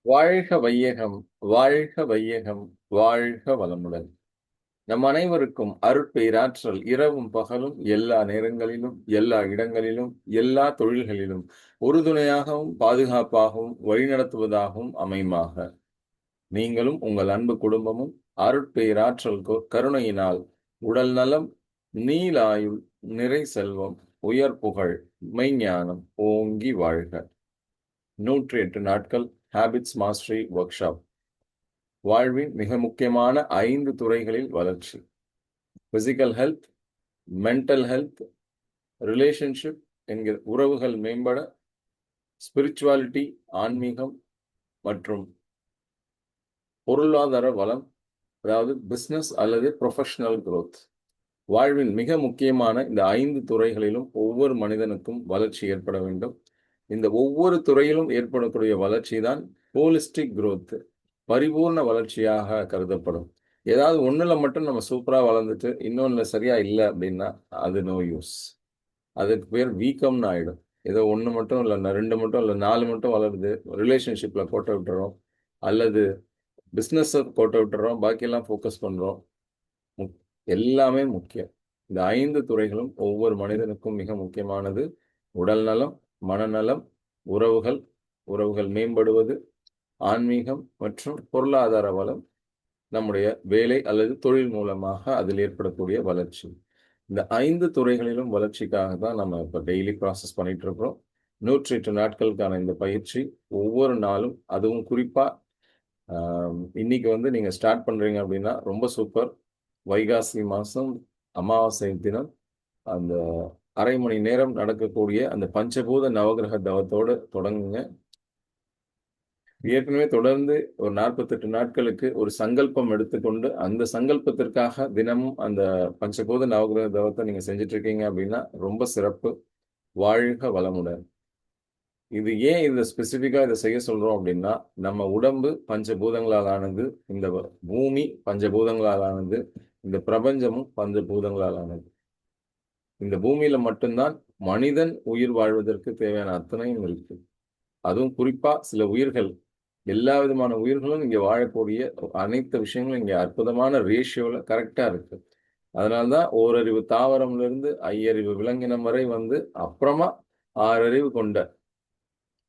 வாழ்க வையகம், வாழ்க வையகம், வாழ்க வளமுடன். நம் அனைவருக்கும் அருட்பேராற்றல் இரவும் பகலும் எல்லா நேரங்களிலும், எல்லா இடங்களிலும், எல்லா தொழில்களிலும் உறுதுணையாகவும், பாதுகாப்பாகவும், வழிநடத்துவதாகவும் அமையுமாக. நீங்களும் உங்கள் அன்பு குடும்பமும் அருட்பேராற்றல் கருணையினால் உடல் நலம், நீலாயுள், நிறை செல்வம், உயர் புகழ், மெய்ஞானம் ஓங்கி வாழ்க. 108 நாட்கள் ஹேபிட்ஸ் மாஸ்டரி ஒர்க் ஷாப். வாழ்வின் மிக முக்கியமான 5 துறைகளில் வளர்ச்சி. Physical health, mental health, relationship என்கிற உறவுகள் மேம்பட, ஸ்பிரிச்சுவாலிட்டி ஆன்மீகம் மற்றும் பொருளாதார வளம், அதாவது பிசினஸ் அல்லது ப்ரொஃபஷனல் growth. வாழ்வின் மிக முக்கியமான இந்த 5 துறைகளிலும் ஒவ்வொரு மனிதனுக்கும் வளர்ச்சி ஏற்பட வேண்டும். இந்த ஒவ்வொரு துறையிலும் ஏற்படக்கூடிய வளர்ச்சி தான் ஹோலிஸ்டிக் growth, பரிபூர்ண வளர்ச்சியாக கருதப்படும். ஏதாவது ஒண்ணுல மட்டும் நம்ம சூப்பரா வளர்ந்துட்டு இன்னொன்னுல சரியா இல்லை அப்படின்னா அது நோ யூஸ். அதுக்கு பேர் வீக்கம்னு ஆயிடும். ஏதோ ஒண்ணு மட்டும் இல்லை, 2 மட்டும் இல்லை, 4 மட்டும் வளருது, ரிலேஷன்ஷிப்ல கோட்டை விட்டுறோம், அல்லது பிஸ்னஸ் கோட்டை விட்டுறோம், பாக்கியெல்லாம் ஃபோக்கஸ் பண்றோம். எல்லாமே முக்கியம். இந்த 5 துறைகளும் ஒவ்வொரு மனிதனுக்கும் மிக முக்கியமானது. உடல் நலம், மனநலம், உறவுகள், உறவுகள் மேம்படுவது, ஆன்மீகம் மற்றும் பொருளாதார வளம், நம்முடைய வேலை அல்லது தொழில் மூலமாக அதில் ஏற்படக்கூடிய வளர்ச்சி. இந்த 5 துறைகளிலும் வளர்ச்சிக்காக தான் நம்ம இப்போ டெய்லி ப்ராசஸ் பண்ணிட்டு இருக்கிறோம். 108 நாட்களுக்கான இந்த பயிற்சி ஒவ்வொரு நாளும், அதுவும் குறிப்பா இன்னைக்கு நீங்க ஸ்டார்ட் பண்றீங்க அப்படின்னா ரொம்ப சூப்பர். வைகாசி மாசம் அமாவாசை தினம் அந்த அரை மணி நேரம் நடக்கக்கூடிய அந்த பஞ்சபூத நவகிரக தவத்தோடு தொடங்குங்க. ஏற்கனவே தொடர்ந்து ஒரு 48 நாட்களுக்கு ஒரு சங்கல்பம் எடுத்துக்கொண்டு அந்த சங்கல்பத்திற்காக தினமும் அந்த பஞ்சபூத நவகிரக தவத்தை நீங்க செஞ்சுட்டு இருக்கீங்க அப்படின்னா ரொம்ப சிறப்பு. வாழ்க வளமுடன். இது ஏன் இதை ஸ்பெசிஃபிக்கா இதை செய்ய சொல்றோம் அப்படின்னா, நம்ம உடம்பு பஞ்சபூதங்களால் ஆனது, இந்த பூமி பஞ்சபூதங்களால் ஆனது, இந்த பிரபஞ்சமும் பஞ்சபூதங்களால் ஆனது. இந்த பூமியில மட்டும்தான் மனிதன் உயிர் வாழ்வதற்கு தேவையான அத்தனையும் இருக்கு. அதுவும் குறிப்பா சில உயிர்கள், எல்லா விதமான உயிர்களும் இங்க வாழக்கூடிய அனைத்து விஷயங்களும் இங்க அற்புதமான ரேஷியோல கரெக்டா இருக்கு. அதனால்தான் ஓரறிவு தாவரம்ல இருந்து 5 விலங்கினம் வரை அப்புறமா 6 கொண்ட,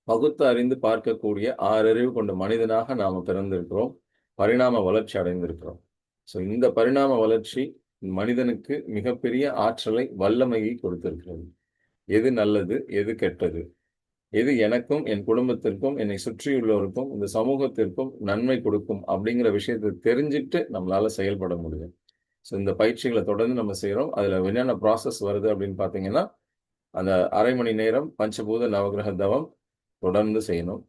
பகுத்து அறிந்து பார்க்கக்கூடிய 6 கொண்ட மனிதனாக நாம பிறந்திருக்கிறோம், பரிணாம வளர்ச்சி அடைந்திருக்கிறோம். ஸோ இந்த பரிணாம வளர்ச்சி மனிதனுக்கு மிகப்பெரிய ஆற்றலை, வல்லமையை கொடுத்திருக்கிறது. எது நல்லது, எது கெட்டது, எது எனக்கும் என் குடும்பத்திற்கும் என்னை சுற்றியுள்ளவருக்கும் இந்த சமூகத்திற்கும் நன்மை கொடுக்கும் அப்படிங்கிற விஷயத்தை தெரிஞ்சுட்டு நம்மளால செயல்பட முடியும். ஸோ இந்த பயிற்சிகளை தொடர்ந்து நம்ம செய்யறோம். அதுல என்னென்ன ப்ராசஸ் வருது அப்படின்னு பாத்தீங்கன்னா, அந்த அரை மணி நேரம் பஞ்சபூத நவகிரக தவம் தொடர்ந்து செய்யணும்.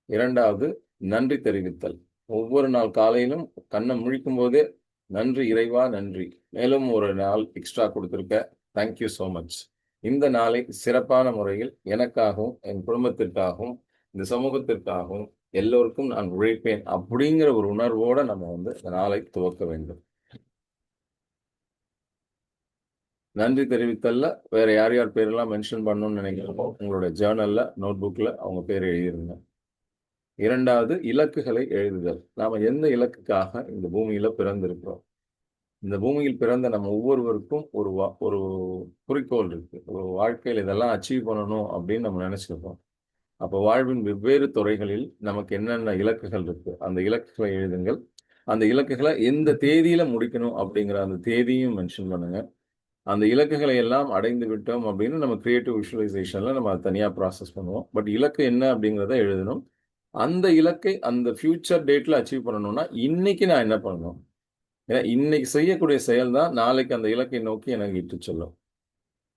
2வது நன்றி தெரிவித்தல். ஒவ்வொரு நாள் காலையிலும் கண்ணை முழிக்கும் போதே நன்றி இறைவா, நன்றி, மேலும் ஒரு நாள் எக்ஸ்ட்ரா கொடுத்துருக்க, தேங்க்யூ ஸோ மச். இந்த நாளை சிறப்பான முறையில் எனக்காகவும் என் குடும்பத்திற்காகவும் இந்த சமூகத்திற்காகவும் எல்லோருக்கும் நான் உழைப்பேன் அப்படிங்கிற ஒரு உணர்வோட நம்ம இந்த நாளை துவக்க வேண்டும். நன்றி தெரிவித்தல்ல வேற யார் யார் பேரெல்லாம் மென்ஷன் பண்ணணும்னு நினைக்கிறோமோ உங்களோட ஜேர்னல்ல, நோட் புக்ல அவங்க பேர் எழுதிருங்க. 2வது இலக்குகளை எழுதுதல். நாம எந்த இலக்குக்காக இந்த பூமியில பிறந்திருக்கிறோம்? இந்த பூமியில் பிறந்த நம்ம ஒவ்வொருவருக்கும் ஒரு குறிக்கோள் இருக்கு. ஒரு வாழ்க்கையில் இதெல்லாம் அச்சீவ் பண்ணணும் அப்படின்னு நம்ம நினைச்சிருப்போம். அப்போ வாழ்வின் வெவ்வேறு துறைகளில் நமக்கு என்னென்ன இலக்குகள் இருக்கு, அந்த இலக்குகளை எழுதுங்கள். அந்த இலக்குகளை எந்த தேதியில முடிக்கணும் அப்படிங்கிற அந்த தேதியும் மென்ஷன் பண்ணுங்க. அந்த இலக்குகளை எல்லாம் அடைந்து விட்டோம் அப்படின்னு நம்ம கிரியேட்டிவ் விஷுவலைசேஷன்ல நம்ம தனியா ப்ராசஸ் பண்ணுவோம். பட் இலக்கு என்ன அப்படிங்கிறத எழுதணும். அந்த இலக்கை அந்த ஃபியூச்சர் டேட்ல அச்சீவ் பண்ணணும்னா இன்னைக்கு நான் என்ன பண்ணணும்? ஏன்னா இன்னைக்கு செய்யக்கூடிய செயல் தான் நாளைக்கு அந்த இலக்கை நோக்கி எனக்கு இட்டு செல்லும்.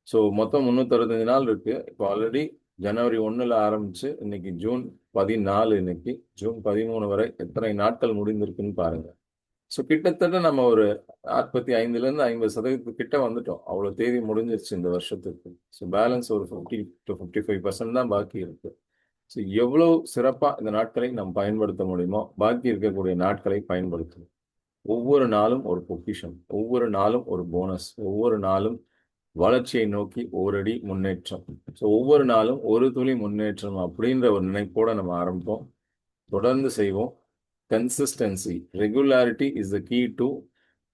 ஸோ மொத்தம் 365 நாள் இருக்கு. இப்போ ஆல்ரெடி ஜனவரி 1ல ஆரம்பிச்சு இன்னைக்கு ஜூன் 14, இன்னைக்கு ஜூன் 13 வரை எத்தனை நாட்கள் முடிந்திருக்குன்னு பாருங்க. ஸோ கிட்டத்தட்ட நம்ம ஒரு 45லேருந்து 50% கிட்ட வந்துட்டோம். அவ்வளோ தேதி முடிஞ்சிருச்சு இந்த வருஷத்துக்கு. ஸோ பேலன்ஸ் ஒரு 50 to 55% தான் பாக்கி இருக்கு. ஸோ எவ்வளவு சிறப்பா இந்த நாட்களை நாம் பயன்படுத்த முடியுமோ பாக்கி இருக்கக்கூடிய நாட்களை பயன்படுத்தணும். ஒவ்வொரு நாளும் ஒரு பொக்கிஷம், ஒவ்வொரு நாளும் ஒரு போனஸ், ஒவ்வொரு நாளும் வளர்ச்சியை நோக்கி ஓரடி முன்னேற்றம். ஸோ ஒவ்வொரு நாளும் ஒரு துளி முன்னேற்றம் அப்படின்ற ஒரு நினைப்போட நம்ம ஆரம்பிப்போம். தொடர்ந்து செய்வோம். Consistency, regularity is the key to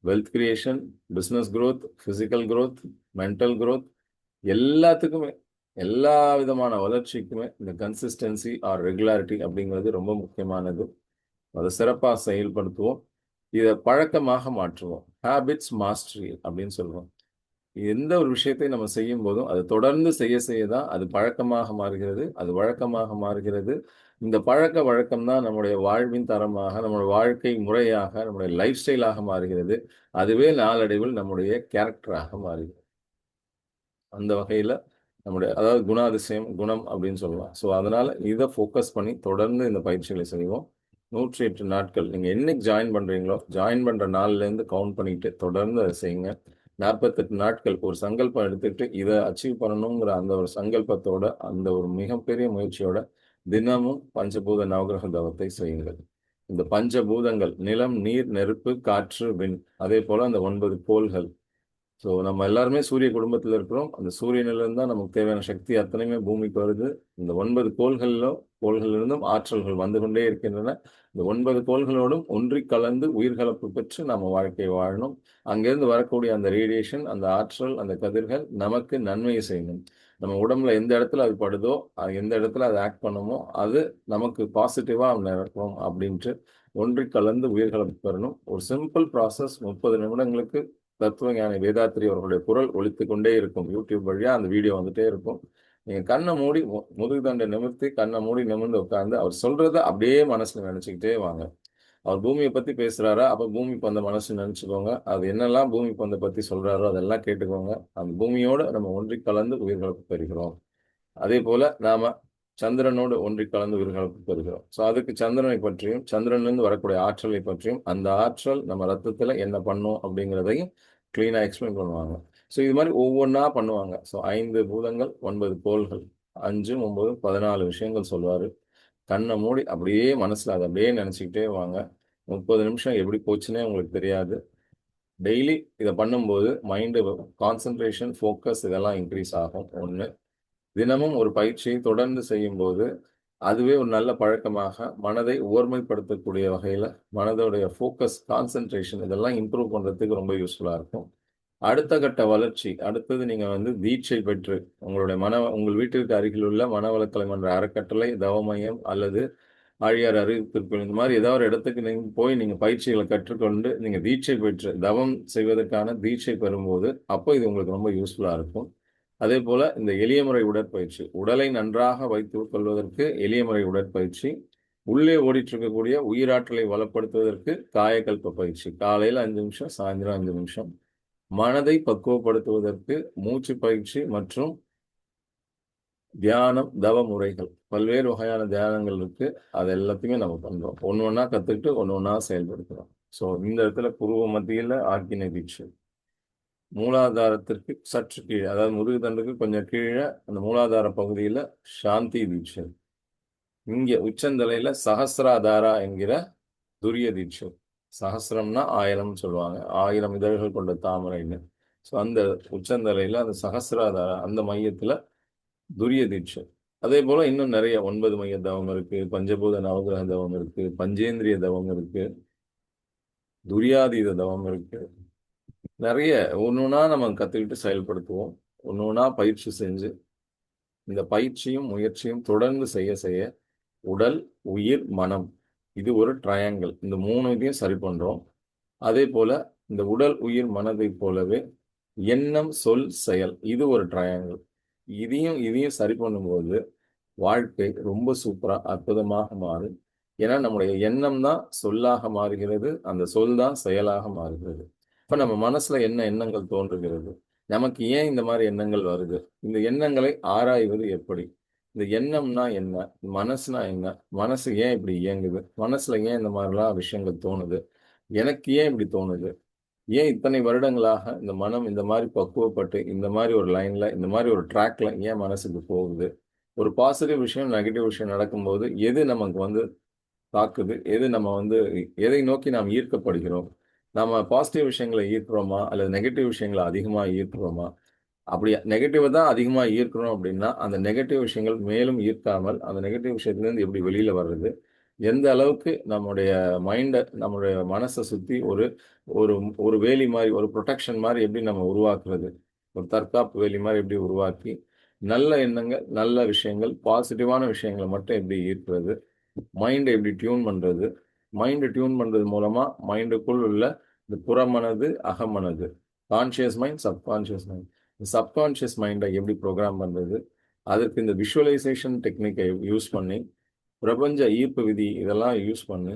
wealth creation, business growth, physical growth, mental growth, எல்லாத்துக்குமே, எல்லா விதமான வளர்ச்சிக்குமே இந்த கன்சிஸ்டன்சி ஆர் ரெகுலாரிட்டி அப்படிங்கிறது ரொம்ப முக்கியமானது. அதை சிறப்பாக செயல்படுத்துவோம். இதை பழக்கமாக மாற்றுவோம். ஹேபிட்ஸ் மாஸ்டரி அப்படின்னு சொல்லுவோம். எந்த ஒரு விஷயத்தை நம்ம செய்யும் போதும் அது தொடர்ந்து செய்ய செய்ய தான் அது பழக்கமாக மாறுகிறது, அது வழக்கமாக மாறுகிறது. இந்த பழக்க வழக்கம் தான் நம்முடைய வாழ்வின் தரமாக, நம்முடைய வாழ்க்கை முறையாக, நம்முடைய லைஃப் ஸ்டைலாக மாறுகிறது. அதுவே நாளடைவில் நம்முடைய கேரக்டராக மாறுகிறது. அந்த வகையில நம்முடைய அதாவது குணாதிசயம், குணம் அப்படின்னு சொல்லலாம். ஸோ அதனால இதை ஃபோக்கஸ் பண்ணி தொடர்ந்து இந்த பயிற்சிகளை செய்வோம். 108 நாட்கள் நீங்க என்னைக்கு ஜாயின் பண்றீங்களோ, ஜாயின் பண்ற நாள்லேருந்து கவுண்ட் பண்ணிட்டு தொடர்ந்து அதை செய்யுங்க. 48 நாட்கள் ஒரு சங்கல்பம் எடுத்துட்டு இதை அச்சீவ் பண்ணணுங்கிற அந்த ஒரு சங்கல்பத்தோட, அந்த ஒரு மிகப்பெரிய முயற்சியோட தினமும் பஞ்சபூத நவகிரக தவத்தை செய்யுங்கள். இந்த பஞ்சபூதங்கள் நிலம், நீர், நெருப்பு, காற்று, விண், அதே போல அந்த 9 கோள்கள். ஸோ நம்ம எல்லாருமே சூரிய குடும்பத்தில் இருக்கிறோம். அந்த சூரியனிலிருந்து தான் நமக்கு தேவையான சக்தி அத்தனையுமே பூமிக்கு வருது. இந்த 9 கோள்களிலிருந்தும் ஆற்றல்கள் வந்து கொண்டே இருக்கின்றன. இந்த 9 கோள்களோடும் ஒன்றி கலந்து உயிர்கலப்பு பெற்று நம்ம வாழ்க்கையை வாழணும். அங்கிருந்து வரக்கூடிய அந்த ரேடியேஷன், அந்த ஆற்றல், அந்த கதிர்கள் நமக்கு நன்மையை செய்யணும். நம்ம உடம்புல எந்த இடத்துல அது படுதோ, எந்த இடத்துல அது ஆக்ட் பண்ணுமோ, அது நமக்கு பாசிட்டிவா நடக்கும் அப்படின்ட்டு ஒன்றி கலந்து உயிர்கலப்பு பெறணும். ஒரு சிம்பிள் ப்ராசஸ். 30 நிமிடங்களுக்கு தத்துவ ஞானி வேதாத்ரி அவர்களுடைய குரல் ஒலித்து கொண்டே இருக்கும். யூடியூப் வழியா அந்த வீடியோ வந்துட்டே இருக்கும். நீங்க கண்ணை மூடி முதுகு தண்டை நிமிர்த்தி கண்ணை மூடி நிமிர்ந்து உட்கார்ந்து அவர் சொல்றத அப்படியே மனசுல நினைச்சுக்கிட்டே வாங்க. அவர் பூமியை பத்தி பேசுறாரா, அப்ப பூமி பந்த மனசு நினைச்சுக்கோங்க. அது என்னெல்லாம் பூமி பந்தை பத்தி சொல்றாரோ அதெல்லாம் கேட்டுக்கோங்க. அந்த பூமியோட நம்ம ஒன்றி கலந்து உயிர்களுக்கு பெறுகிறோம். அதே போல நாம சந்திரனோடு ஒன்றி கலந்து உயிர்களுக்கு பெறுகிறோம். ஸோ அதுக்கு சந்திரனை பற்றியும், சந்திரனிலிருந்து வரக்கூடிய ஆற்றலை பற்றியும், அந்த ஆற்றல் நம்ம ரத்தத்துல என்ன பண்ணும் அப்படிங்கிறதையும் கிளீனா எக்ஸ்பிளைன் பண்ணுவாங்க. ஸோ இது மாதிரி ஒவ்வொன்றா பண்ணுவாங்க. ஸோ 5 பூதங்கள், 9 கோள்கள், 5, 9, 14 விஷயங்கள் சொல்லுவாரு. கண்ணை மூடி அப்படியே மனசுல அதை அப்படியே நினைச்சுக்கிட்டே வாங்க. 30 நிமிஷம் எப்படி போச்சுன்னே உங்களுக்கு தெரியாது. டெய்லி இதை பண்ணும்போது மைண்டு கான்சன்ட்ரேஷன், ஃபோக்கஸ் இதெல்லாம் இன்க்ரீஸ் ஆகும். ஒன்று. தினமும் ஒரு பயிற்சியை தொடர்ந்து செய்யும்போது அதுவே ஒரு நல்ல பழக்கமாக மனதை ஓர்மைப்படுத்தக்கூடிய வகையில் மனதோடைய ஃபோக்கஸ், கான்சன்ட்ரேஷன் இதெல்லாம் இம்ப்ரூவ் பண்ணுறதுக்கு ரொம்ப யூஸ்ஃபுல்லாக இருக்கும். அடுத்த கட்ட வளர்ச்சி, அடுத்தது நீங்கள் வந்து தீட்சை பெற்று உங்களுடைய உங்கள் வீட்டிற்கு அருகில் உள்ள மனவளக்கலை மன்ற அறக்கட்டளை, தவமையம் அல்லது ஆழியார் அறிவித்திருக்கும் இந்த மாதிரி ஏதாவது ஒரு இடத்துக்கு நீங்கள் போய் நீங்கள் பயிற்சிகளை கற்றுக்கொண்டு நீங்கள் தீட்சை பெற்று தவம் செய்வதற்கான தீட்சை பெறும்போது அப்போ இது உங்களுக்கு ரொம்ப யூஸ்ஃபுல்லாக இருக்கும். அதே போல இந்த எளிய முறை உடற்பயிற்சி, உடலை நன்றாக வைத்துக் கொள்வதற்கு எளிய முறை உடற்பயிற்சி, உள்ளே ஓடிட்டு இருக்கக்கூடிய உயிராற்றலை வளப்படுத்துவதற்கு காயகல்ப பயிற்சி, காலையில் 5 நிமிஷம், சாயந்தரம் 5 நிமிஷம், மனதை பக்குவப்படுத்துவதற்கு மூச்சு பயிற்சி மற்றும் தியானம், தவ முறைகள், பல்வேறு வகையான தியானங்கள் இருக்கு. அது எல்லாத்தையுமே நம்ம பண்றோம். ஒன்று ஒன்றா கத்துக்கிட்டு ஒன்று ஒன்றா செயல்படுத்துறோம். ஸோ இந்த இடத்துல புருவ மத்தியில் ஆக்கினை தீட்சை, மூலாதாரத்திற்கு சற்று கீழே, அதாவது முதுகுதண்டுக்கு கொஞ்சம் கீழே அந்த மூலாதார பகுதியில் சாந்தி தீட்சை, இங்கே உச்சந்தலையில சஹசிராதாரா என்கிற துரிய தீட்சை. சஹசிரம்னா 1000 சொல்லுவாங்க, 1000 இதழ்கள் கொண்ட தாமரைன்னு. ஸோ அந்த உச்சந்தலையில அந்த சஹசிராதாரா அந்த மையத்துல துரிய தீட்சை. அதே போல இன்னும் நிறைய 9 மைய தவம் இருக்கு, பஞ்சபூத நவகிரக தவம் இருக்கு, பஞ்சேந்திரிய தவம் இருக்கு, துரியாதீத தவம் இருக்கு. நிறைய ஒன்னொன்னா நம்ம கத்துக்கிட்டு செயல்படுத்துவோம். ஒன்னொன்னா பயிற்சி செஞ்சு இந்த பயிற்சியும் முயற்சியும் தொடர்ந்து செய்ய செய்ய உடல், உயிர், மனம், இது ஒரு ட்ரையாங்கிள். இந்த 3 இதையும் சரி பண்றோம். அதே போல இந்த உடல், உயிர், மனதை போலவே எண்ணம், சொல், செயல், இது ஒரு ட்ரையாங்கிள். இதையும் இதையும் சரி பண்ணும்போது வாழ்க்கை ரொம்ப சூப்பரா அற்புதமாக மாறும். ஏன்னா நம்முடைய எண்ணம் தான் சொல்லாக மாறுகிறது, அந்த சொல் தான் செயலாக மாறுகிறது. இப்ப நம்ம மனசுல என்ன எண்ணங்கள் தோன்றுகிறது, நமக்கு ஏன் இந்த மாதிரி எண்ணங்கள் வருது, இந்த எண்ணங்களை ஆராய்வது எப்படி, இந்த எண்ணம்னா என்ன, மனசுனா என்ன, மனசு ஏன் இப்படி இயங்குது, மனசுல ஏன் இந்த மாதிரிலாம் விஷயங்கள் தோணுது, எனக்கு ஏன் இப்படி தோணுது, ஏன் இத்தனை வருடங்களாக இந்த மனம் இந்த மாதிரி பக்குவப்பட்டு இந்த மாதிரி ஒரு லைன்ல இந்த மாதிரி ஒரு ட்ராக்ல ஏன் மனசுக்கு போகுது, ஒரு பாசிட்டிவ் விஷயம், நெகட்டிவ் விஷயம் நடக்கும்போது எது நமக்கு வந்து தாக்குது, எது நம்ம வந்து எதை நோக்கி நாம் ஈர்க்கப்படுகிறோம், நம்ம பாசிட்டிவ் விஷயங்களை ஈர்க்கிறோமா அல்லது நெகட்டிவ் விஷயங்களை அதிகமாக ஈர்க்கிறோமா, அப்படி நெகட்டிவ் தான் அதிகமாக ஈர்க்கிறோம் அப்படின்னா அந்த நெகட்டிவ் விஷயங்கள் மேலும் ஈர்க்காமல் அந்த நெகட்டிவ் விஷயத்துலேருந்து எப்படி வெளியில வர்றது, எந்த அளவுக்கு நம்முடைய மைண்டை, நம்முடைய மனசை சுற்றி ஒரு ஒரு ஒரு வேலி மாதிரி, ஒரு ப்ரொடெக்ஷன் மாதிரி எப்படி நம்ம உருவாக்குறது, ஒரு தற்காப்பு வேலி மாதிரி எப்படி உருவாக்கி, நல்ல எண்ணங்கள், நல்ல விஷயங்கள், பாசிட்டிவான விஷயங்களை மட்டும் எப்படி ஈர்க்கிறது, மைண்டை எப்படி டியூன் பண்ணுறது, மைண்டை டியூன் பண்ணுறது மூலமாக மைண்டுக்குள் உள்ள இந்த புறமனது, அகமனது, கான்ஷியஸ் மைண்ட், சப்கான்ஷியஸ் மைண்ட், இந்த சப்கான்ஷியஸ் மைண்டை எப்படி ப்ரோக்ராம் பண்ணுறது, அதற்கு இந்த விஷுவலைசேஷன் டெக்னிக்கை யூஸ் பண்ணி, பிரபஞ்ச ஈர்ப்பு விதி இதெல்லாம் யூஸ் பண்ணி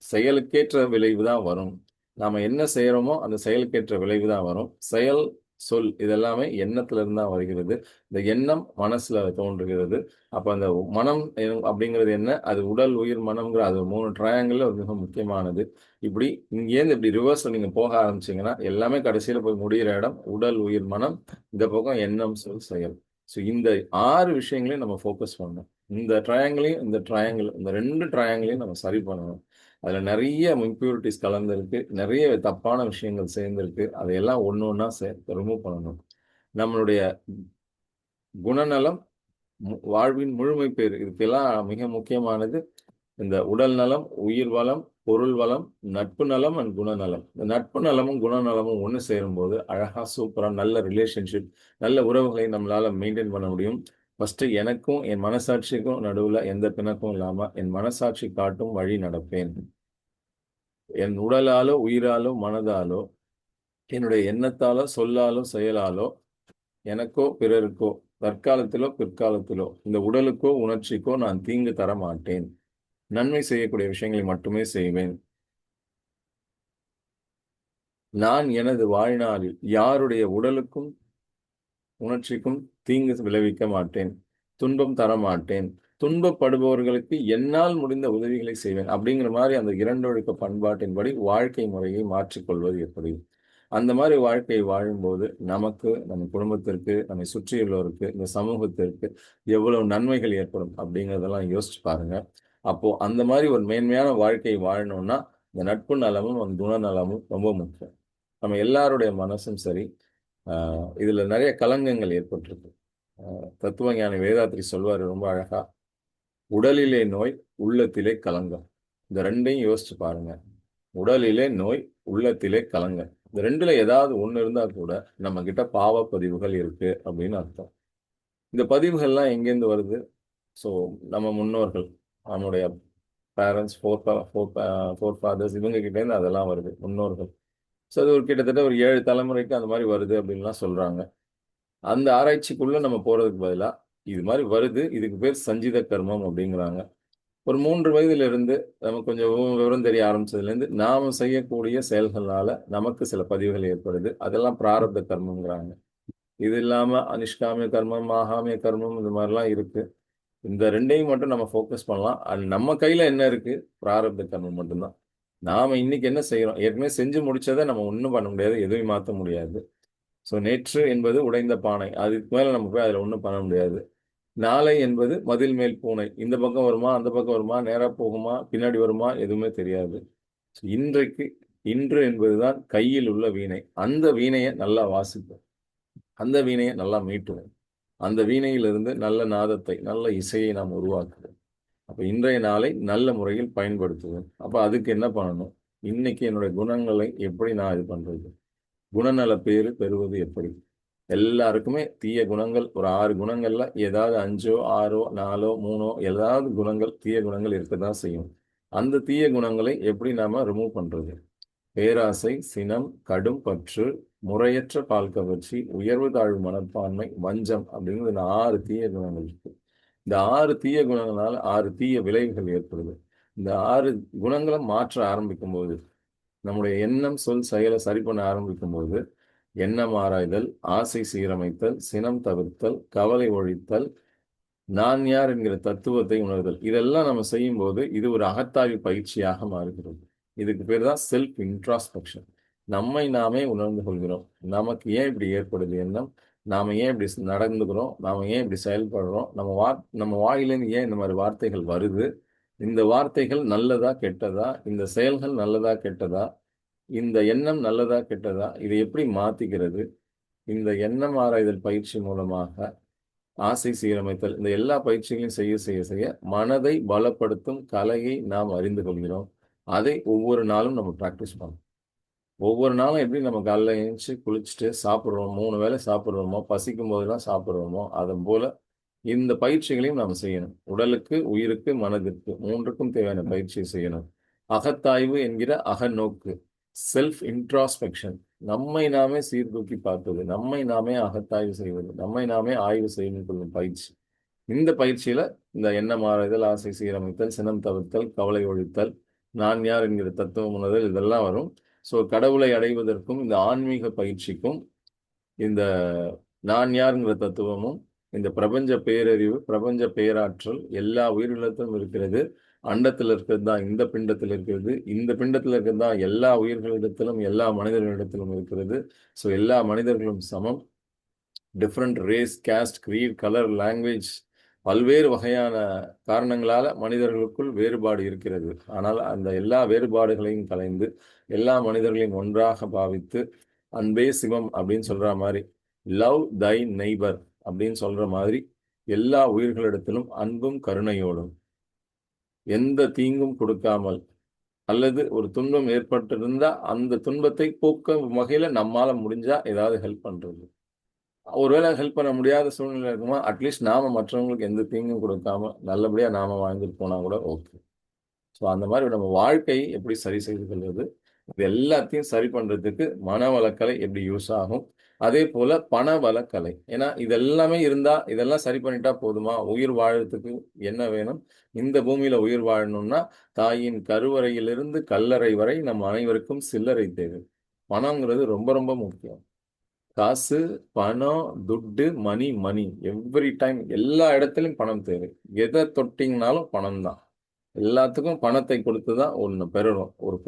செயலுக்கேற்ற விளைவு தான் வரும். நாம என்ன செய்யறோமோ அந்த செயலுக்கேற்ற விளைவு தான் வரும். செயல், சொல் இதெல்லாமே எண்ணத்துல இருந்து தான் வருகிறது. இந்த எண்ணம் மனசுல தோன்றுகிறது. அப்ப அந்த மனம் அப்படிங்கிறது என்ன? அது உடல், உயிர், மனம்ங்கிற அது 3 ட்ரையாங்கிள்ல மிக முக்கியமானது. இப்படி இங்கேருந்து இப்படி ரிவர்ஸ்ல நீங்க போக ஆரம்பிச்சீங்கன்னா எல்லாமே கடைசியில போய் முடியிற இடம் உடல், உயிர், மனம். இந்த பக்கம் எண்ணம், சொல், செயல். ஸோ இந்த 6 விஷயங்களையும் நம்ம ஃபோக்கஸ் பண்ணணும். இந்த ட்ரையாங்கிளையும் இந்த ட்ரையாங்கிள், இந்த 2 ட்ரையாங்கிளையும் நம்ம சரி பண்ணணும். அதுல நிறைய இம்பியூரிட்டிஸ் கலந்துருக்கு, நிறைய தப்பான விஷயங்கள் சேர்ந்திருக்கு. அதையெல்லாம் ஒன்று ஒன்றா ரிமூவ் பண்ணணும். நம்மளுடைய குணநலம், வாழ்வின் முழுமை பேர், இதுக்கெல்லாம் மிக முக்கியமானது இந்த உடல் நலம், உயிர் வளம், பொருள் வளம், நட்பு நலம் அண்ட் குணநலம். இந்த நட்பு நலமும் குணநலமும் ஒன்று சேரும்போது அழகா சூப்பரா நல்ல ரிலேஷன்ஷிப், நல்ல உறவுகளை நம்மளால மெயின்டைன் பண்ண முடியும். ஃபர்ஸ்ட் எனக்கும் என் மனசாட்சிக்கும் நடுவுல எந்த பிணக்கும் இல்லாம என் மனசாட்சி காட்டும் வழி நடப்பேன். என் உடலாலோ, உயிராலோ, மனதாலோ, என்னுடைய எண்ணத்தாலோ, சொல்லாலோ, செயலாலோ, எனக்கோ பிறருக்கோ, தற்காலத்திலோ பிற்காலத்திலோ, இந்த உடலுக்கோ உணர்ச்சிக்கோ நான் தீங்கு தர மாட்டேன். நன்மை செய்யக்கூடிய விஷயங்களை மட்டுமே செய்வேன். நான் எனது வாழ்நாளில் யாருடைய உடலுக்கும் உணர்ச்சிக்கும் தீங்கு விளைவிக்க மாட்டேன். துன்பம் தர மாட்டேன். துன்பப்படுபவர்களுக்கு என்னால் முடிந்த உதவிகளை செய்வேன். அப்படிங்கிற மாதிரி அந்த இரண்டொழுக்க பண்பாட்டின்படி வாழ்க்கை முறையை மாற்றிக்கொள்வது எப்படி? அந்த மாதிரி வாழ்க்கையை வாழும்போது நமக்கு, நம்ம குடும்பத்திற்கு, நம்மை சுற்றியுள்ளவருக்கு, இந்த சமூகத்திற்கு எவ்வளவு நன்மைகள் ஏற்படும் அப்படிங்கிறதெல்லாம் யோசிச்சு பாருங்க. அப்போ அந்த மாதிரி ஒரு மேன்மையான வாழ்க்கையை வாழணும்னா இந்த நட்பு நலமும் அந்த குணநலமும் ரொம்ப முக்கியம். நம்ம எல்லாருடைய மனசும் சரி, இதுல நிறைய கலங்கங்கள் ஏற்பட்டிருக்கு. தத்துவஞானி வேதாத்ரி சொல்வாரு ரொம்ப அழகா, உடலிலே நோய், உள்ளத்திலே கலங்கம். இந்த ரெண்டையும் யோசிச்சு பாருங்க. உடலிலே நோய், உள்ளத்திலே கலங்கம். இந்த ரெண்டுல ஏதாவது ஒண்ணு இருந்தா கூட நம்ம கிட்ட பாவ பதிவுகள் இருக்கு அப்படின்னு அர்த்தம். இந்த பதிவுகள்லாம் எங்கேருந்து வருது? ஸோ நம்ம முன்னோர்கள், நம்முடைய பேரண்ட்ஸ், ஃபோர் ஃபாதர்ஸ், இவங்க கிட்ட இருந்து அதெல்லாம் வருது, முன்னோர்கள். ஸோ அது ஒரு கிட்டத்தட்ட ஒரு 7 தலைமுறைக்கு அந்த மாதிரி வருது அப்படின்லாம் சொல்றாங்க. அந்த ஆராய்ச்சிக்குள்ள நம்ம போறதுக்கு பதிலா இது மாதிரி வருது, இதுக்கு பேர் சஞ்சித கர்மம் அப்படிங்கிறாங்க. ஒரு 3 வயதிலிருந்து நமக்கு கொஞ்சம் விவரம் தெரிய ஆரம்பிச்சதுலேருந்து நாம செய்யக்கூடிய செயல்கள்னால நமக்கு சில பதிவுகள் ஏற்படுது. அதெல்லாம் பிராரப்த கர்மம்ங்கிறாங்க. இது இல்லாம அனிஷ்காமிய கர்மம், ஆகாமிய கர்மம் இந்த மாதிரிலாம் இருக்கு. இந்த 2யும் மட்டும் நம்ம ஃபோக்கஸ் பண்ணலாம். அது நம்ம கையில என்ன இருக்கு? பிராரப்த கர்மம் மட்டும்தான். நாம இன்னைக்கு என்ன செய்யறோம்? ஏற்கனவே செஞ்சு முடிச்சதை நம்ம ஒண்ணும் பண்ண முடியாது. எதுவும் மாத்த முடியாது. ஸோ நேற்று என்பது உடைந்த பானை. அதுக்கு மேல நம்ம போய் அதுல ஒண்ணும் பண்ண முடியாது. நாளை என்பது மதில் மேல் பூனை. இந்த பக்கம் வருமா, அந்த பக்கம் வருமா, நேரா போகுமா, பின்னாடி வருமா, எதுவுமே தெரியாது. இன்றைக்கு, இன்று என்பதுதான் கையில் உள்ள வீணை. அந்த வீணையை நல்லா வாசிப்போம். அந்த வீணையை நல்லா மீட்டுவோம். அந்த வீணையிலிருந்து நல்ல நாதத்தை, நல்ல இசையை நாம் உருவாக்குவோம். அப்ப இன்றைய நாளை நல்ல முறையில் பயன்படுத்துவோம். அப்ப அதுக்கு என்ன பண்ணணும்? இன்னைக்கு என்னுடைய குணங்களை எப்படி நான் இது பண்றது? குணநல பேறு பெறுவது எப்படி? எல்லாருக்குமே தீய குணங்கள் ஒரு 6 குணங்கள்ல ஏதாவது 5ஓ 6ஓ 4ஓ 3ஓ ஏதாவது குணங்கள், தீய குணங்கள் இருக்கதான் செய்யும். அந்த தீய குணங்களை எப்படி நாம ரிமூவ் பண்றது? பேராசை, சினம், கடும் பற்று, முறையற்ற பால் கவர்ச்சி, உயர்வு தாழ்வு மனப்பான்மை, வஞ்சம் அப்படிங்கிறது இந்த 6 தீய குணங்கள் இருக்கு. இந்த 6 தீய குணங்களால 6 தீய விளைவுகள் ஏற்படுது. இந்த 6 குணங்களை மாற்ற ஆரம்பிக்கும் போது, நம்முடைய எண்ணம், சொல், செயலை சரி பண்ண ஆரம்பிக்கும் போது, எண்ணம் ஆராய்தல், ஆசை சீரமைத்தல், சினம் தவிர்த்தல், கவலை ஒழித்தல், நான் யார் என்கிற தத்துவத்தை உணர்தல், இதெல்லாம் நம்ம செய்யும்போது இது ஒரு அகத்தாய்வு பயிற்சியாக மாறுகிறது. இதுக்கு பேர் தான் செல்ஃப் இன்ட்ராஸ்பெக்ஷன். நம்மை நாமே உணர்ந்து கொள்கிறோம். நமக்கு ஏன் இப்படி ஏற்படுது எண்ணம்? நாம ஏன் இப்படி நடந்துக்கிறோம்? நாம ஏன் இப்படி செயல்படுறோம்? நம்ம வாயிலிருந்து ஏன் இந்த மாதிரி வார்த்தைகள் வருது? இந்த வார்த்தைகள் நல்லதா கெட்டதா? இந்த செயல்கள் நல்லதா கெட்டதா? இந்த எண்ணம் நல்லதா கெட்டதா? இதை எப்படி மாத்திக்கிறது? இந்த எண்ணம் ஆராய்தல் பயிற்சி மூலமாக ஆசை சீரமைத்தல், இந்த எல்லா பயிற்சிகளையும் செய்ய செய்ய செய்ய மனதை பலப்படுத்தும் கலையை நாம் அறிந்து கொள்கிறோம். அதை ஒவ்வொரு நாளும் நம்ம பிராக்டிஸ் பண்ணணும். ஒவ்வொரு நாளும் எப்படி நம்ம காலைல எழுந்துச்சு குளிச்சுட்டு சாப்பிட்றோம், 3 வேளை சாப்பிட்றோமோ, பசிக்கும் போதெல்லாம் சாப்பிட்றோமோ, அதுபோல இந்த பயிற்சிகளையும் நாம் செய்யணும். உடலுக்கு, உயிருக்கு, மனதிற்கு 3க்கும் தேவையான பயிற்சியை செய்யணும். அகத்தாய்வு என்கிற அகநோக்கு, செல்ஃப் இன்ட்ராஸ்பெக்ஷன், நம்மை நாமே சீர்தூக்கி பார்ப்பது, நம்மை நாமே அகத்தாய்வு செய்வது, நம்மை நாமே ஆய்வு செய்து கொள்ளும் பயிற்சி. இந்த பயிற்சியில இந்த எண்ண மாறுதல், ஆசை சீரமைத்தல், சினம் தவிர்த்தல், கவலை ஒழித்தல், நான் யார் என்கிற தத்துவம் உணர்தல், இதெல்லாம் வரும். ஸோ கடவுளை அடைவதற்கும் இந்த ஆன்மீக பயிற்சிக்கும் இந்த நான் யாருங்கிற தத்துவமும், இந்த பிரபஞ்ச பேரறிவு, பிரபஞ்ச பேராற்றல் எல்லா உயிரினத்திலும் இருக்கிறது. அண்டத்தில் இருக்கிறது தான் இந்த பிண்டத்தில் இருக்கிறது. இந்த பிண்டத்தில் இருக்கிறது தான் எல்லா உயிர்களிடத்திலும், எல்லா மனிதர்களிடத்திலும் இருக்கிறது. ஸோ எல்லா மனிதர்களும் சமம். Different race, caste, creed, colour, language, பல்வேறு வகையான காரணங்களால மனிதர்களுக்குள் வேறுபாடு இருக்கிறது. ஆனால் அந்த எல்லா வேறுபாடுகளையும் கலைந்து எல்லா மனிதர்களையும் ஒன்றாக பாவித்து அன்பே சிவம் அப்படின்னு சொல்ற மாதிரி, லவ் தை நெய்பர் அப்படின்னு சொல்ற மாதிரி, எல்லா உயிர்களிடத்திலும் அன்பும் கருணையோடும் எந்த தீங்கும் கொடுக்காமல், அல்லது ஒரு துன்பம் ஏற்பட்டிருந்தா அந்த துன்பத்தை போக்க வகையில நம்மால முடிஞ்சா ஏதாவது ஹெல்ப் பண்றது. ஒருவேளை ஹெல்ப் பண்ண முடியாத சூழ்நிலை இருக்குமா, அட்லீஸ்ட் நாம மற்றவங்களுக்கு எந்த தீங்கும் கொடுக்காம நல்லபடியா நாம வாழ்ந்துட்டு போனா கூட ஓகே. ஸோ அந்த மாதிரி நம்ம வாழ்க்கையை எப்படி சரி செய்து கொள்வது, இது எல்லாத்தையும் சரி பண்றதுக்கு மனவளக்கலை எப்படி யூஸ் ஆகும், அதே போல பணவளக்கலை. ஏன்னா இது எல்லாமே இருந்தா, இதெல்லாம் சரி பண்ணிட்டா போதுமா, உயிர் வாழறதுக்கு என்ன வேணும், இந்த பூமியில உயிர் வாழணும்னா தாயின் கருவறையிலிருந்து கல்லறை வரை நம் அனைவருக்கும் சில்லறை தேவை. பணங்கிறது ரொம்ப ரொம்ப முக்கியம். காசு, பணம், துட்டு, மணி, மணி எவ்ரி டைம் எல்லா இடத்துலயும் பணம் தேவை. எதை தொட்டிங்கனாலும் பணம் தான். எல்லாத்துக்கும் பணத்தை கொடுத்து தான் ஒன்று பெறணும். ஒரு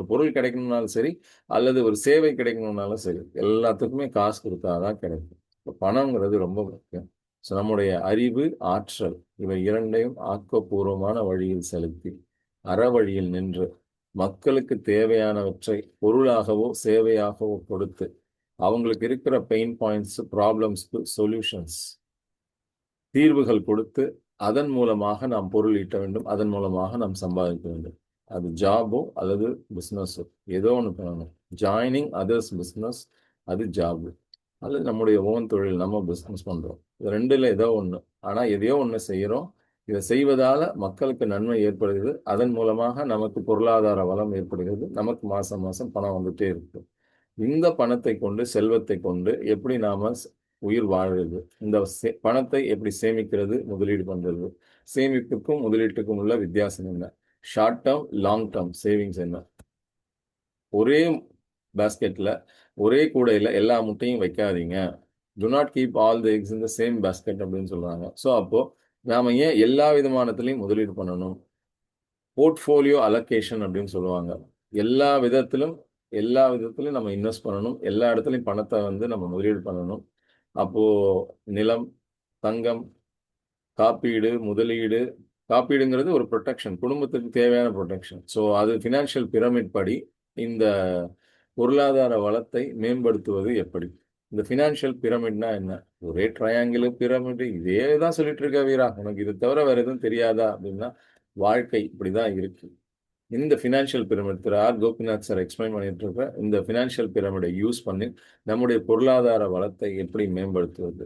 பொருள் கிடைக்கணும்னாலும் சரி, அல்லது ஒரு சேவை கிடைக்கணும்னாலும் சரி, எல்லாத்துக்குமே காசு கொடுத்தாதான் கிடைக்கும். இப்ப பணங்கிறது ரொம்ப முக்கியம். ஸோ நம்முடைய அறிவு, ஆற்றல் இவை இரண்டையும் ஆக்கப்பூர்வமான வழியில் செலுத்தி, அறவழியில் நின்று, மக்களுக்கு தேவையானவற்றை பொருளாகவோ சேவையாகவோ கொடுத்து, அவங்களுக்கு இருக்கிற பெயின் பாயிண்ட்ஸ், ப்ராப்ளம்ஸ்க்கு சொல்யூஷன்ஸ், தீர்வுகள் கொடுத்து, அதன் மூலமாக நாம் பொருள் ஈட்ட வேண்டும். அதன் மூலமாக நாம் சம்பாதிக்க வேண்டும். அது ஜாபோ அல்லது பிஸ்னஸோ ஏதோ ஒன்று பண்ணணும். ஜாயினிங் அதர்ஸ் பிஸ்னஸ், அது ஜாபு. அல்லது நம்முடைய ஓன் தொழில், நம்ம பிஸ்னஸ் பண்றோம். இது ரெண்டுல ஏதோ ஒன்று. ஆனா எதையோ ஒன்று செய்யறோம். இதை செய்வதால மக்களுக்கு நன்மை ஏற்படுகிறது. அதன் மூலமாக நமக்கு பொருளாதார வளம் ஏற்படுகிறது. நமக்கு மாசம் மாசம் பணம் வந்துட்டே இருக்கு. இந்த பணத்தை கொண்டு, செல்வத்தை கொண்டு எப்படி நாம உயிர் வாழுறது, இந்த பணத்தை எப்படி சேமிக்கிறது, முதலீடு பண்றது, சேமிப்புக்கும் முதலீட்டுக்கும் உள்ள வித்தியாசம் என்ன, short term, long term savings என்ன, ஒரே பாஸ்கெட்ல, ஒரே கூடையில எல்லா முட்டையும் வைக்காதீங்க. To not keep all the X in the same basket அப்படின்னு சொல்றாங்க. ஸோ அப்போ நாம ஏன் எல்லா விதமானத்திலையும் முதலீடு பண்ணணும், போர்ட்ஃபோலியோ அலோகேஷன் அப்படின்னு சொல்லுவாங்க. எல்லா விதத்திலும் எல்லா விதத்திலும் நம்ம இன்வெஸ்ட் பண்ணணும். எல்லா இடத்துலையும் பணத்தை வந்து நம்ம முதலீடு பண்ணணும். அப்போ நிலம், தங்கம், காப்பீடு, முதலீடு, காப்பீடுங்கிறது ஒரு ப்ரொடெக்ஷன், குடும்பத்துக்கு தேவையான ப்ரொடெக்ஷன். ஸோ அது ஃபினான்ஷியல் பிரமிட் படி இந்த பொருளாதார வளத்தை மேம்படுத்துவது எப்படி? இந்த ஃபினான்ஷியல் பிரமிட்னா என்ன? ஒரே ட்ரையாங்கிள் பிரமிட் இதே தான் சொல்லிட்டு இருக்க வீரா, உனக்கு இது தவிர வேற எதுவும் தெரியாதா அப்படின்னா, வாழ்க்கை இப்படிதான் இருக்கு. இந்த ஃபினான்ஷியல் பிரமிட் திரு ஆர் கோபிநாத் சார் எக்ஸ்பிளைன் பண்ணிட்டு இருக்க இந்த ஃபினான்ஷியல் பிரமிடை யூஸ் பண்ணி நம்முடைய பொருளாதார வளத்தை எப்படி மேம்படுத்துவது,